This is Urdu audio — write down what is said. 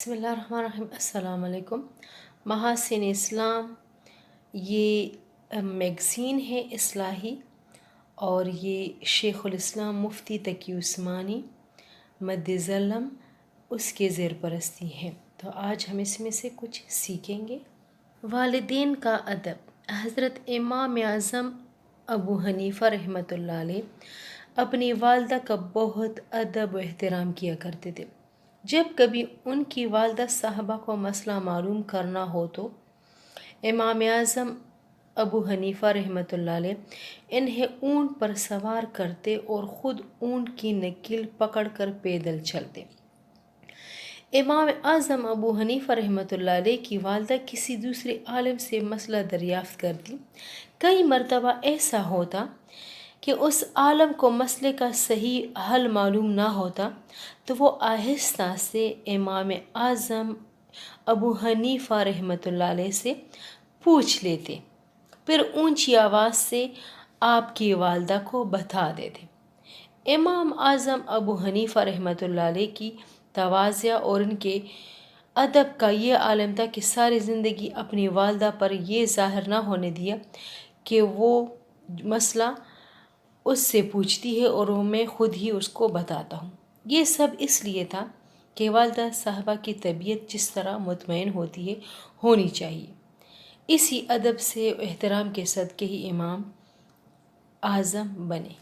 بسم اللہ الرحمن الرحیم۔ السلام علیکم۔ محاسن اسلام یہ میگزین ہے اصلاحی، اور یہ شیخ الاسلام مفتی تقی عثمانی مد ظلم اس کے زیر پرستی ہے۔ تو آج ہم اس میں سے کچھ سیکھیں گے۔ والدین کا ادب۔ حضرت امام اعظم ابو حنیفہ رحمۃ اللہ علیہ اپنی والدہ کا بہت ادب و احترام کیا کرتے تھے۔ جب کبھی ان کی والدہ صاحبہ کو مسئلہ معلوم کرنا ہو تو امام اعظم ابو حنیفہ رحمۃ اللہ علیہ انہیں اونٹ پر سوار کرتے اور خود اونٹ کی نکیل پکڑ کر پیدل چلتے۔ امام اعظم ابو حنیفہ رحمۃ اللہ علیہ کی والدہ کسی دوسرے عالم سے مسئلہ دریافت کرتی۔ کئی مرتبہ ایسا ہوتا کہ اس عالم کو مسئلے کا صحیح حل معلوم نہ ہوتا تو وہ آہستہ سے امام اعظم ابو حنیفہ رحمۃ اللہ علیہ سے پوچھ لیتے، پھر اونچی آواز سے آپ کی والدہ کو بتا دیتے۔ امام اعظم ابو حنیفہ رحمۃ اللہ علیہ کی تواضع اور ان کے ادب کا یہ عالم تھا کہ ساری زندگی اپنی والدہ پر یہ ظاہر نہ ہونے دیا کہ وہ مسئلہ اس سے پوچھتی ہے اور میں خود ہی اس کو بتاتا ہوں۔ یہ سب اس لیے تھا کہ والدہ صاحبہ کی طبیعت جس طرح مطمئن ہوتی ہے ہونی چاہیے۔ اسی ادب سے احترام کے صدقے ہی امام اعظم بنے۔